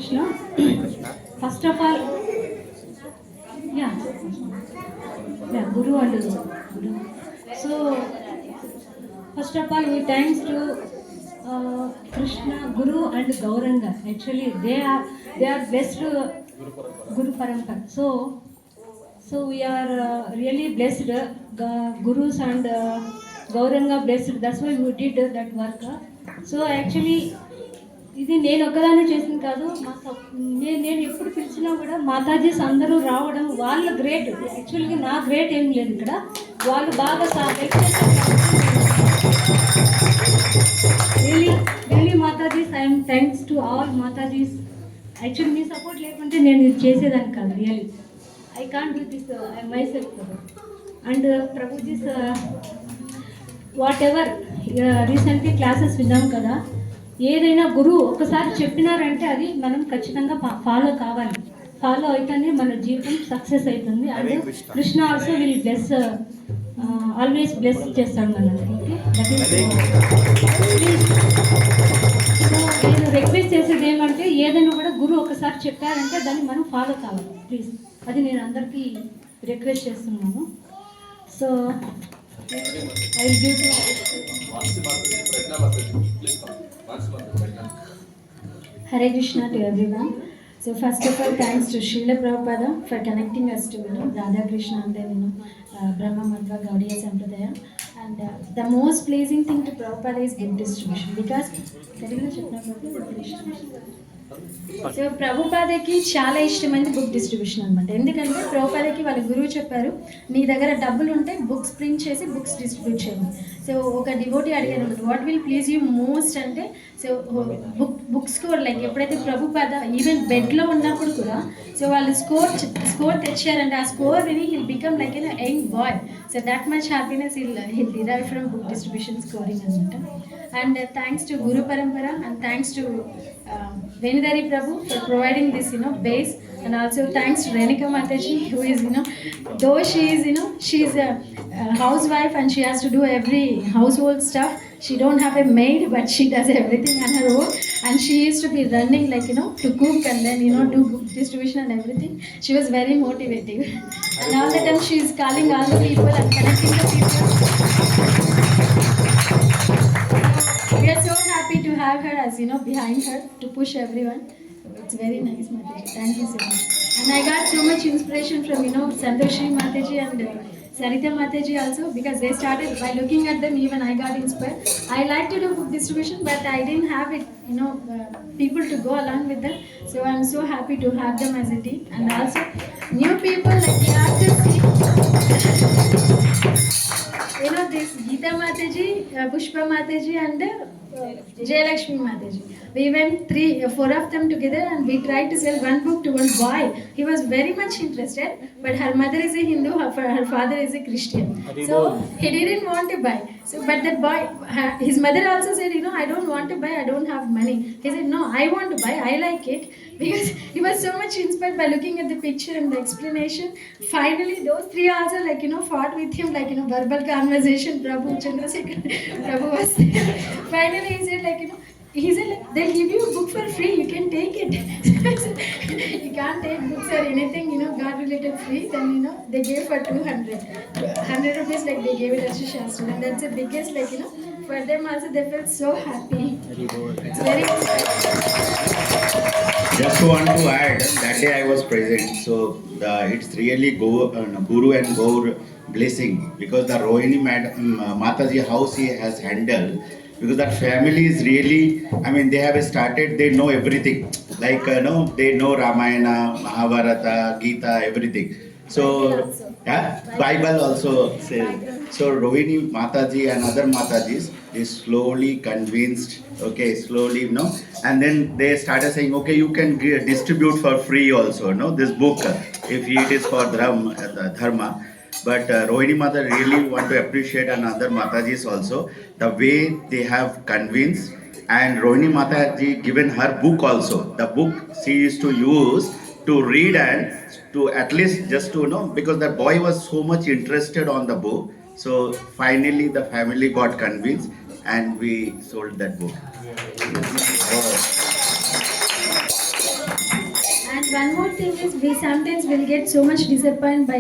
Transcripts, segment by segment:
Krishna. First of all, yeah, Guru and Guru. So, first of all, we thanks to Krishna, Guru and Gauranga. Actually, they are blessed Guru Parampara. So we are really blessed. Gurus and Gauranga blessed. That's why we did that work. So actually, ఇది నేను ఒక్కదాన్ని చేసింది కాదు. నేను ఎప్పుడు పిలిచినా కూడా మాతాజీస్ అందరూ రావడం వాళ్ళ గ్రేట్. యాక్చువల్గా నా గ్రేట్ ఏం లేదు ఇక్కడ. వాళ్ళు బాగా హెల్ప్ చేస్తారు. Really really Matajis I'm thanks to all Matajis. Actually me support లేకుంటే నేను ఇది చేసేదాన్ని కాదు. Really I can't do this my self. And prabhujis what ever recently classes విన్నాం కదా. ఏదైనా గురువు ఒకసారి చెప్పినారంటే అది మనం ఖచ్చితంగా ఫాలో కావాలి. ఫాలో అయితేనే మన జీవితం సక్సెస్ అవుతుంది. And Krishna also will bless, always bless చేస్తాడు మనల్ని. ఓకే, నేను రిక్వెస్ట్ చేసేది ఏమంటే ఏదైనా కూడా గురువు ఒకసారి చెప్పారంటే దాన్ని మనం ఫాలో కావాలి ప్లీజ్. అది నేను అందరికీ రిక్వెస్ట్ చేస్తున్నాను. So I will give to Hare Krishna to everyone. So first of all, thanks to Srila Prabhupada for connecting us to Radha Krishna and then Brahma Madhva Gaudiya Sampradaya. And the most pleasing thing to Prabhupada is book distribution because so ప్రభుపాదకి చాలా ఇష్టమైంది book distribution అనమాట. ఎందుకంటే ప్రభుపాదకి వాళ్ళ గురువు చెప్పారు, నీ దగ్గర డబ్బులు ఉంటే బుక్స్ ప్రింట్ చేసి బుక్స్ డిస్ట్రిబ్యూట్ చేయండి. సో ఒక డివోటీ అడిగారు అనమాట, what will please you most అంటే, సో బుక్స్ కూడా లైక్ ఎప్పుడైతే ప్రభుపాద ఈవెన్ బెడ్లో ఉన్నప్పుడు కూడా సో వాళ్ళు స్కోర్ తెచ్చారంటే ఆ స్కోర్ విని hill become like an young boy. So that much happiness hill derive from book distribution scoring అనమాట. And thanks to Guru Parampara and thanks to Venidari Prabhu for providing this base, and also thanks to Renika Mataji who is though she is she's a housewife and she has to do every household stuff. She don't have a maid but she does everything on her own, and she used to be running like to cook and then do book distribution and everything. She was very motivative and all the time she is calling all the people and connecting the people. We are so happy to have her as behind her to push everyone. It's very nice, Mataji. Thank you so much. And I got so much inspiration from Santoshi Mataji and Sarita Mataji also, because they started by looking at them. Even I got inspired. I like to do book distribution, but I didn't have it, people to go along with them. So I'm so happy to have them as a team, and also new people like you have to see. This Geeta Mataji, Pushpa Mataji and Jayalakshmi Mataji. We went 4 of them together and we tried to sell one book to one boy. He was very much interested, but her mother is a Hindu, her father is a Christian. So he didn't want to buy. So but that boy, his mother also said, I don't want to buy, I don't have money. He said, no, I want to buy, I like it. Because he was so much inspired by looking at the picture and the explanation. Finally, those 3 also fought with him verbal conversation. Prabhu Chandrasekhar, Prabhu was there. Finally, he said they'll give you a book for free. You can take it. You can't take books or anything God related free. Then they gave for 100 rupees they gave it as a shastra, and that's the biggest for them also. They felt so happy. It's very Just want to add, that day I was present, so it's really Guru and Gaur blessing, because the Rohini Mataji house he has handled, because that family is really, they have started, they know everything, they know Ramayana, Mahabharata, Gita, everything. So Bible also says. So Rohini Mataji and other Matajis, they slowly convinced, slowly, and then they started saying, okay, you can distribute for free also, this book, if it is for dharma. But Rohini Mata really want to appreciate and other Matajis also, the way they have convinced. And Rohini Mataji given her book also, the book she used to use to read and to at least just to know, because the boy was so much interested on the book. So finally the family got convinced and we sold that book. one more thing is we sometimes will get so much disappointed by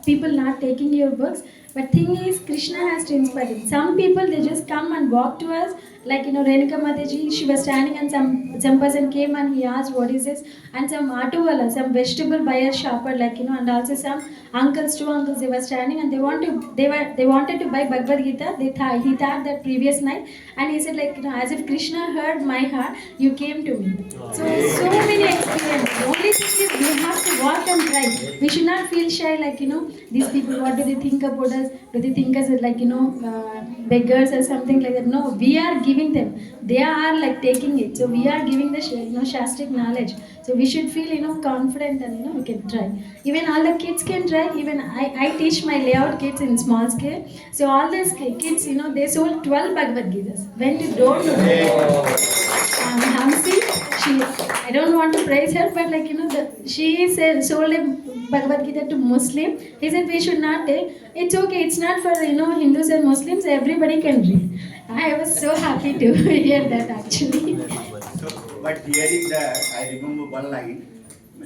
people not taking your books. But thing is, Krishna has to inspire it. Some people they just come and walk to us, like Renuka Mataji. She was standing and some person came and he asked what is this, and some auto wala, some vegetable buyer shopper, and also some uncles, two uncles, they were standing and they wanted to buy Bhagavad Gita. He thought that previous night, and he said as if Krishna heard my heart, you came to me. So many experiences. The only thing is we have to walk and try. We should not feel shy these people, what do they think about us? Do they think us beggars or something like that? No, we are giving them. They are taking it. So we are giving the Shastric knowledge. So we should feel confident and we can try. Even all the kids can try. Even I teach my layout kids in small scale. So all these kids, they sold 12 Bhagavad Gitas. Went to door to door. Hamsi, I don't want to praise her, but she said sold a Bhagavad Gita to Muslim. He said we should not take. It's okay. It's not for Hindus and Muslims. Everybody can read. I was so happy to hear that actually. But hearing that, I remember one line.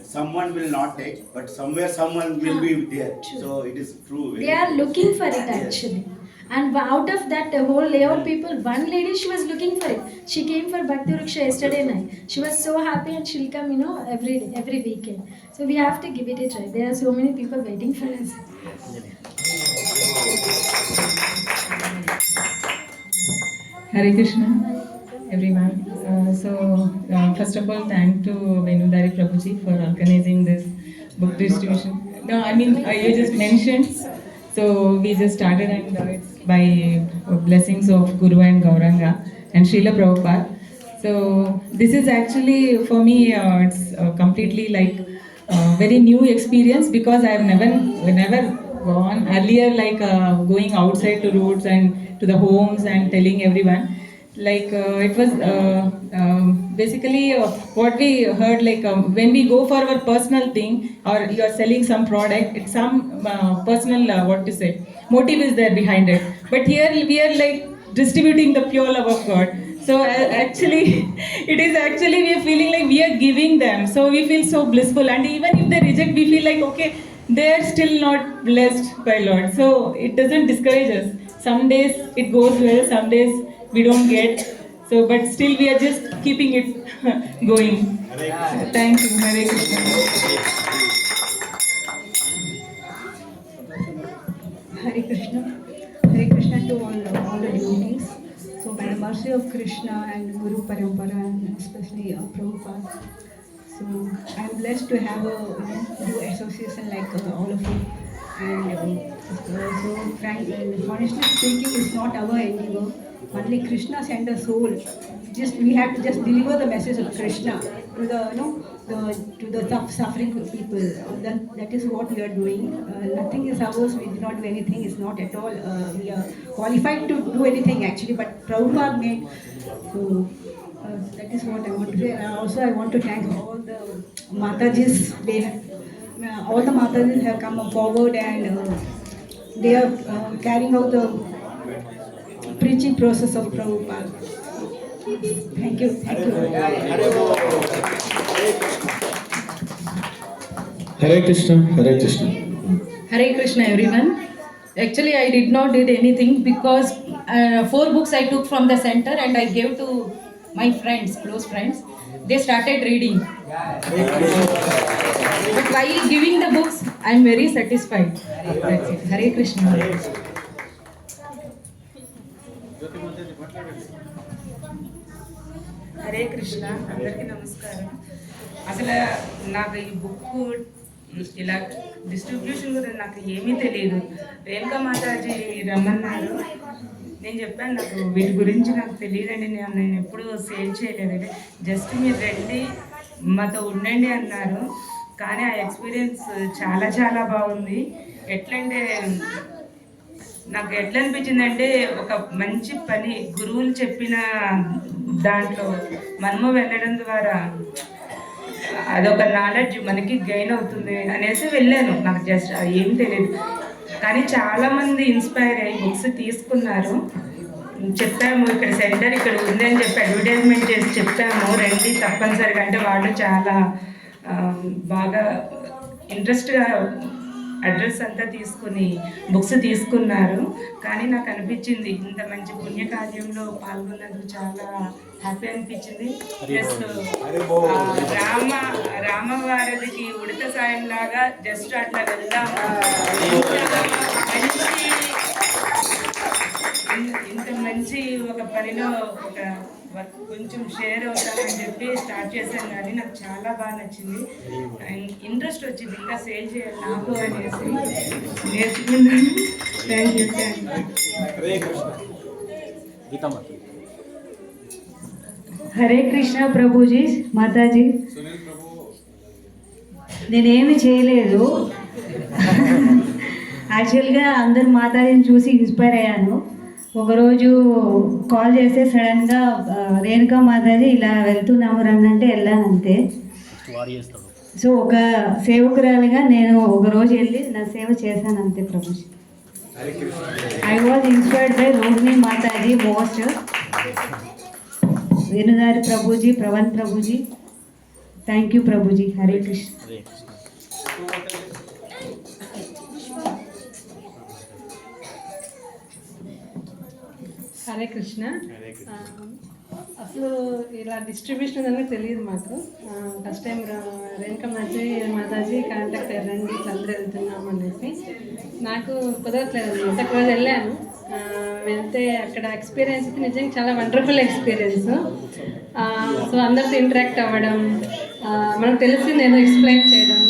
Someone will not take, but somewhere someone will be there. True. So it is true. They are looking for it actually. And out of that whole layout people, one lady, she was looking for it. She came for Bhakti Ruksha yesterday night. She was so happy and she'll come, every weekend. So we have to give it a try. There are so many people waiting for us. Hare Krishna, everyone. First of all, thank to Venudari Prabhuji for organizing this book distribution. No, I mean, you just mentioned. So we just started, and it's by blessings of Guru and Gauranga and Srila Prabhupada. So this is actually for me, it's completely very new experience, because I have never gone earlier going outside to roads and to the homes and telling everyone. It was basically what we heard, when we go for our personal thing, or you are selling some product, it's some personal motive is there behind it. But here we are distributing the pure love of God. So actually we are feeling we are giving them, so we feel so blissful. And even if they reject, we feel okay, they are still not blessed by Lord. So it doesn't discourage us. Some days it goes well, some days we don't get. So but still we are just keeping it going. Thank you. Hare Krishna. Hare Krishna. Hare Krishna to all the devotees. So by the mercy of Krishna and Guru Parampara, and especially Prabhupada, so I am blessed to have a new association like all of you. And so frankly, honestly speaking, it's not our endeavor. Only Krishna sent a soul. We have to just deliver the message of Krishna to the suffering people. That is what we are doing. Nothing is ours. We did not do anything. It's not at all. We are qualified to do anything actually. But Prabhupada made. So that is what I want to say. And also I want to thank all the Matajis. All the Matajis have come forward and they are carrying out the preaching process of Prabhupada. Thank you. Thank you. Hare Krishna, Hare Krishna. Hare Krishna, everyone. Actually, I did not did anything, because 4 books I took from the center and I gave to my friends, close friends. They started reading. But while giving the books, I am very satisfied. That's it. Hare Krishna. Hare Krishna, అందరికీ నమస్కారం. అసలు నాకు ఈ book ఇలా distribution గురించి నాకు ఏమీ తెలియదు. రేణుకా మాతాజీ రమ్మన్నారు. నేను చెప్పాను నాకు వీటి గురించి నాకు తెలియదండి, నేను ఎప్పుడు సేల్ చేయలేదండి, జస్ట్ మీరు రండి మాతో ఉండండి అన్నారు. కానీ ఆ ఎక్స్పీరియన్స్ చాలా చాలా బాగుంది. ఎట్లంటే నాకు ఎట్లా అనిపించిందంటే, ఒక మంచి పని గురువులు చెప్పిన దాంట్లో మనము వెళ్ళడం ద్వారా అదొక నాలెడ్జ్ మనకి గెయిన్ అవుతుంది అనేసి వెళ్ళాను. నాకు జస్ట్ ఏం తెలియదు, కానీ చాలామంది ఇన్స్పైర్ అయ్యి బుక్స్ తీసుకున్నారు. చెప్పాము ఇక్కడ సెంటర్ ఇక్కడ ఉంది అని చెప్పి అడ్వర్టైజ్మెంట్ చేసి చెప్పాము, రండి తప్పనిసరిగా. అంటే వాళ్ళు చాలా బాగా ఇంట్రెస్ట్గా అడ్రస్ అంతా తీసుకుని బుక్స్ తీసుకున్నారు. కానీ నాకు అనిపించింది ఇంత మంచి పుణ్యకార్యంలో పాల్గొన్నందుకు చాలా హ్యాపీ అనిపించింది. ప్లస్ రామవారధికి ఉడత సాయం లాగా జస్ట్ అట్లా వెళ్దాం, ఇంత మంచి ఒక పనిలో ఒక కొంచెం షేర్ అవుతామని చెప్పి స్టార్ట్ చేశాను. కానీ నాకు చాలా బాగా నచ్చింది, ఇంట్రెస్ట్ వచ్చింది ఇంకా సేల్ చేయాలి నాకు అనేసి నేర్చుకున్నాను. Thank you. హరే కృష్ణ ప్రభుజీ, మాతాజీ. నేనేమి చేయలేదు, యాక్చువల్గా అందరు మాతాజీని చూసి ఇన్స్పైర్ అయ్యాను. ఒకరోజు కాల్ చేస్తే సడన్గా రేణుకా మాతాజీ ఇలా వెళ్తున్నాము రన్నంటే వెళ్ళాను అంతే. సో ఒక సేవకురాలుగా నేను ఒకరోజు వెళ్ళి నా సేవ చేశాను అంతే Prabhuji. I was inspired by Rohini Mataji most. Venudari Prabhuji, Pravan Prabhuji, thank you Prabhuji. Hare Krishna. Hare Krishna. అసలు ఇలా డిస్ట్రిబ్యూషన్ అనేది తెలియదు మాకు. First time Renuka Mataji contact అయ్యారండి, అందరూ వెళ్తున్నాము అనేసి. నాకు కుదరట్లేదు అనమాట. ఒకరోజు వెళ్ళాను, వెళ్తే అక్కడ ఎక్స్పీరియన్స్ అయితే నిజంగా చాలా వండర్ఫుల్ ఎక్స్పీరియన్స్. సో అందరితో ఇంటరాక్ట్ అవ్వడం, మనకు తెలిసి నేను ఎక్స్ప్లెయిన్ చేయడం,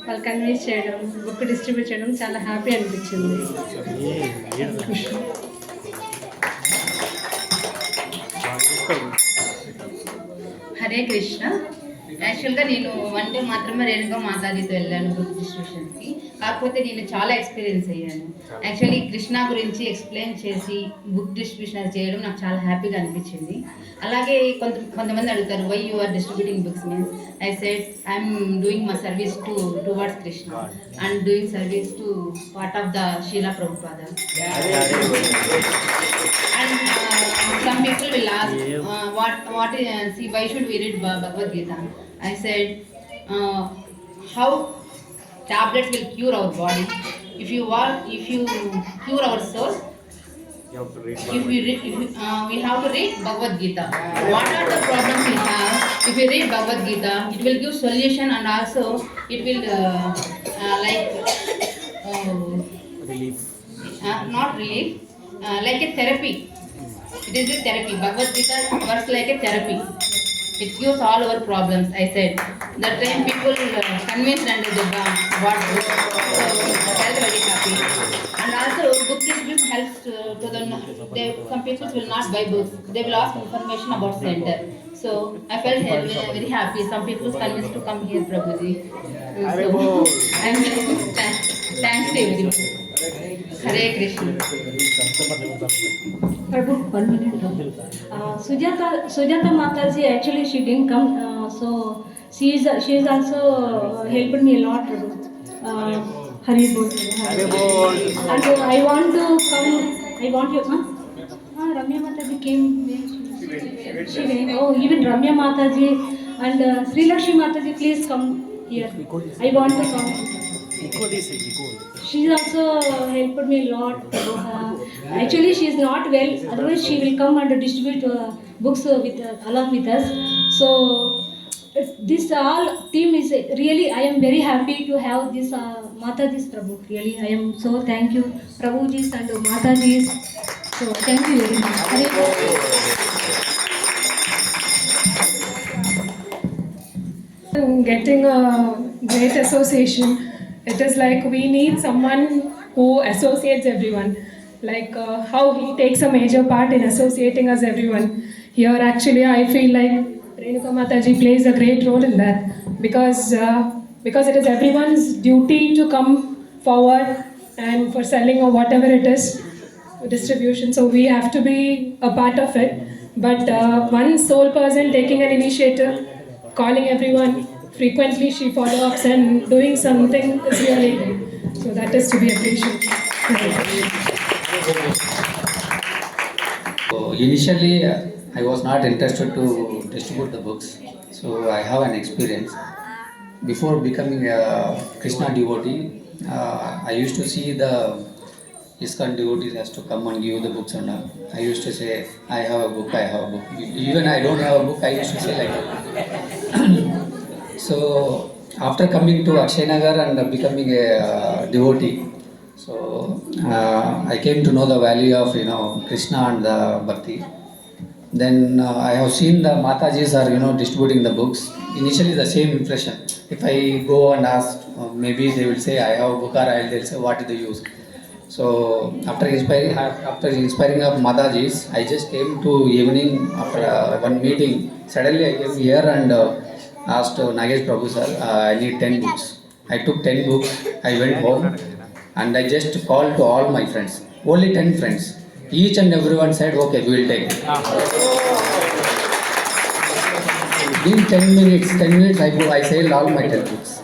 వాళ్ళు కన్విన్స్ చేయడం, బుక్ డిస్ట్రిబ్యూట్ చేయడం చాలా హ్యాపీ అనిపించింది. హరే కృష్ణ. యాక్చువల్గా నేను వన్ డే మాత్రమే రేణుకా మాతాజీతో వెళ్ళాను బుక్ డిస్ట్రిబ్యూషన్కి. కాకపోతే నేను చాలా ఎక్స్పీరియన్స్ అయ్యాను. యాక్చువల్లీ కృష్ణ గురించి ఎక్స్ప్లెయిన్ చేసి బుక్ డిస్ట్రిబ్యూషన్ చేయడం నాకు చాలా హ్యాపీగా అనిపించింది. అలాగే కొంతమంది అడుగుతారు, why you are distributing books means. I said I'm doing my service towards Krishna and doing service to part of the Srila Prabhupada. And some people will ask, what is, see, why should we read Bhagavad Gita? I said, how tablets will cure our body. If you cure our soul, we have to read Bhagavad Gita. What are the problems we have? If we read Bhagavad Gita, it will give solution, and also it will relief. Not relief, like a therapy. It is a therapy. Bhagavad Gita works like a therapy. It cures all our problems. I said that time people convinced and they got felt very happy. And also book distribution helps to them. Some people will not buy books. They will ask information about center. So I felt very happy. Some people convinced to come here, Prabhuji. Thanks to everyone. Hare Krishna. Prabhu, 1 minute. Sujata Mataji, actually she didn't come, so she is also helped me a lot, Prabhu. Hari Bol. And I want to come. I want you. Ramya Mataji came. She came. Oh, even Ramya Mataji and Sri Lakshmi Mataji, please come here. I want to come. She also helped me a lot. Actually, she is not well. Otherwise, she will come and distribute books along with us. So, this all team is really. I am very happy to have this Mataji's Prabhu. Really, I am so thank you, Prabhuji's and Mataji's. So, thank you very much. Getting a great association. It is like we need someone who associates everyone. Like how he takes a major part in associating us everyone. Here actually I feel like Renuka Mataji plays a great role in that because it is everyone's duty to come forward and for selling or whatever it is, distribution. So we have to be a part of it. But one sole person taking an initiative, calling everyone, frequently she follow-ups and doing something is really great. So that is to be appreciated. So initially, I was not interested to distribute the books. So I have an experience. before becoming a Krishna devotee, I used to see the ISKCON devotees has to come and give the books and all. I used to say, I have a book, I have a book. Even I don't have a book, I used to say like that. So after coming to Akshay Nagar and becoming a devotee, so I came to know the value of Krishna and the bhakti. Then I have seen the Matajis are distributing the books. Initially the same impression. If I go and ask, maybe they will say I have a book, or they'll say what is the use. So after inspiring of Matajis, I just came to evening after one meeting. Suddenly I came here and asked Nagesh Prabhu sir, I need 10 books. I took 10 books. I went home and I just called to all my friends. Only 10 friends. Each and everyone said, okay, we will take it. In 10 minutes I sold all my 10 books.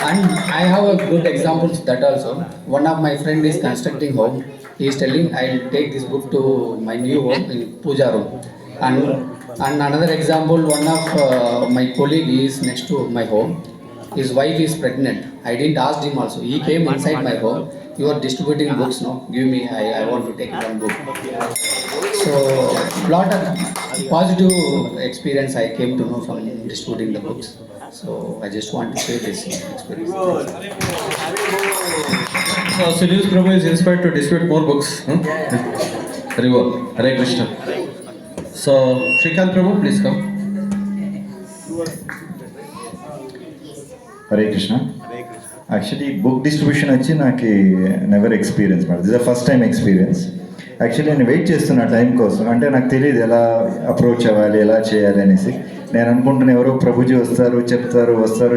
And I have a good example to that also. One of my friend is constructing home. He is telling, I will take this book to my new home in puja room. And another example, one of my colleague is next to my home. His wife is pregnant. I didn't ask him also. He came inside my home. You are distributing books, no? Give me, I want to take one book. So, lot of positive experience I came to know from distributing the books. So, I just want to share this experience. So, Silius Prabhu is inspired to distribute more books. Very well. Hare Krishna. So, Shrikant Prabhu, please come. Hare Krishna. Actually, book distribution వచ్చి నాకు never experience మాట. This first time experience. Actually నేను wait చేస్తున్నా time కోసం. అంటే నాకు తెలియదు ఎలా అప్రోచ్ అవ్వాలి, ఎలా చేయాలి అనేసి. నేను అనుకుంటున్నా ఎవరో ప్రభుజీ వస్తారు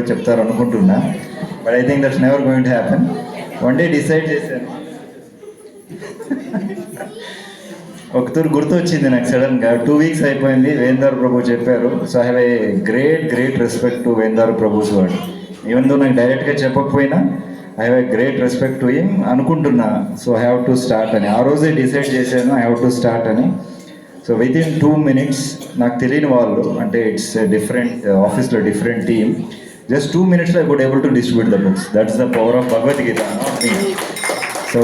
చెప్తారు అనుకుంటున్నా. But I think that's never going to happen. One day decide చేశాను. ఒకతూరు గుర్తు వచ్చింది నాకు సడన్గా. 2 weeks అయిపోయింది, వేందారు ప్రభు చెప్పారు. So I have a great respect to Vendaru Prabhu's word. Even though నాకు డైరెక్ట్గా చెప్పకపోయినా I have a great respect to him అనుకుంటున్నా. So I have to start అని ఆ రోజే డిసైడ్ చేశాను, ఐ హ్యావ్ టు స్టార్ట్ అని. సో వితిన్ 2 minutes నాకు తెలియని వాళ్ళు, అంటే ఇట్స్ డిఫరెంట్ ఆఫీస్లో different team, just 2 minutes I could able to distribute the books. That's the power of Bhagavad Gita. So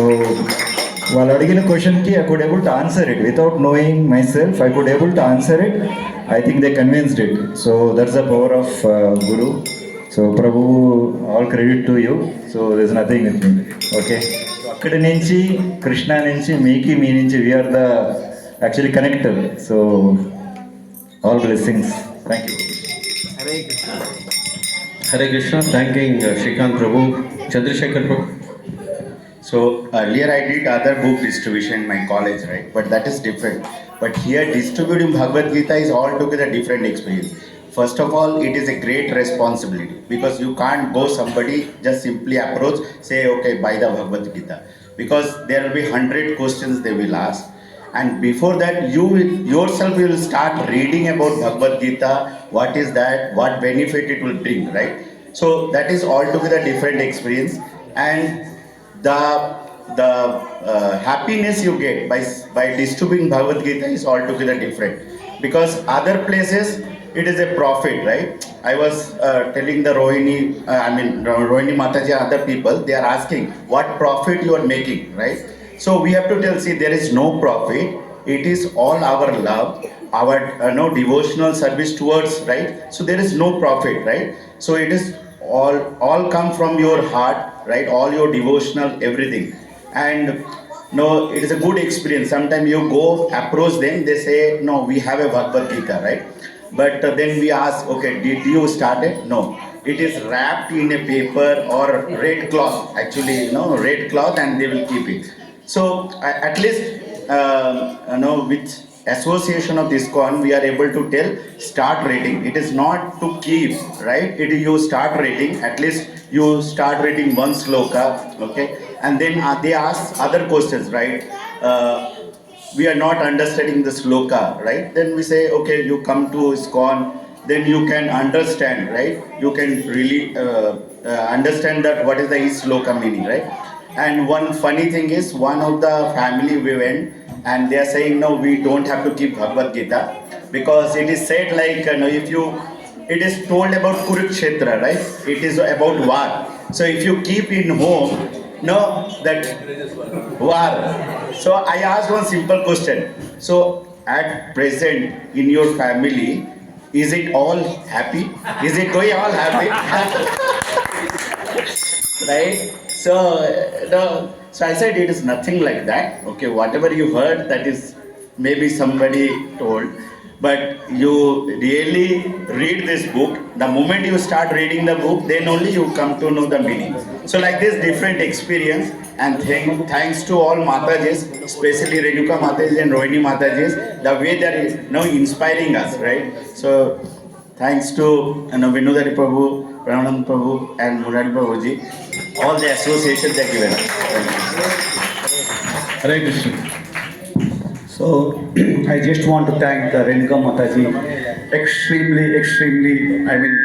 వాళ్ళు అడిగిన క్వశ్చన్కి I could able to answer it without knowing myself. I could able to answer it. I think they convinced it. So that's the power of guru. So Prabhu, all credit to you. So this nothing with me. Okay, అక్కడి నుంచి కృష్ణ నుంచి మీ నుంచి we are the actually connected. So all blessings. Thank you. Hare Krishna. Thanking Shrikant Prabhu. Chandrasekhar Prabhu. So earlier I did other book distribution in my college, right? But that is different. But here distributing Bhagavad Gita is altogether different experience. First of all, it is a great responsibility because you can't go somebody just simply approach, say, okay, buy the Bhagavad Gita, because there will be 100 questions they will ask. And before that, you yourself will start reading about Bhagavad Gita, what is that, what benefit it will bring, right? So that is altogether different experience. And the happiness you get by distributing Bhagavad Gita is altogether different, because other places it is a profit, right? I was telling the Rohini Mataji and other people, they are asking what profit you are making, right? So we have to tell, see, there is no profit. It is all our love, our devotional service towards, right? So there is no profit, right? So it is all come from your heart, right? All your devotional, everything. And no, it is a good experience. Sometimes you go approach them, they say, no, we have a Bhagavad Gita, right? But then we ask, okay, did you start it? No. It is wrapped in a paper or red cloth, actually, red cloth, and they will keep it. So at least, with association of ISKCON, we are able to tell, start reading. It is not to keep, right? It is you start reading, at least you start reading one sloka, okay? And then they ask other questions, right? We are not understanding the sloka, right? Then we say, okay, you come to ISKCON, then you can understand, right? You can really understand that what is the sloka meaning, right? And one funny thing is, one of the family we went, and they are saying, no, we don't have to keep Bhagavad Gita, because it is said like, if you it is told about Kurukshetra, right? It is about war. So if you keep in home, no, that war. So I asked one simple question. So at present in your family, is it all happy? Is it going all happy? Right? So, no. So I said it is nothing like that. Okay, whatever you heard, that is maybe somebody told. But you really read this book. The moment you start reading the book, then only you come to know the meaning. So like this different experience, and thanks to all Matajis, especially Renuka Mataji and Rohini Matajis, the way they are inspiring us, right? So thanks to Vinodari Prabhu, Pramanand Prabhu and Murari Prabhuji, all the association they given us. Hare Krishna. So I just want to thank Renuka Mataji extremely, I mean,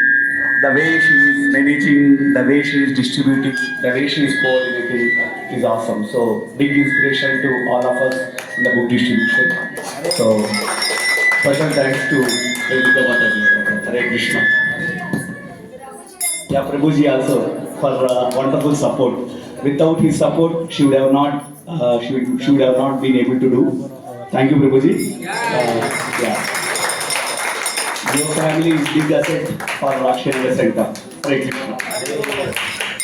the way she is managing, the way she is distributing, the way she is coordinating is awesome. So big inspiration to all of us in the book distribution. So special thanks to Renuka Mataji. Hare Krishna. Yeah, Prabhuji also for wonderful support. Without his support, she would have not been able to do. Thank you, Prabhuji. Yeah. Your family is big asset for Rakshanagar Center. Hare Krishna.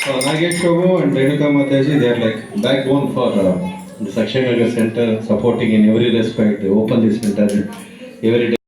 So Nagesh Prabhu and Renuka Mataji, they are like backbone for the Sakshanagar Center, supporting in every respect. They open this center every day.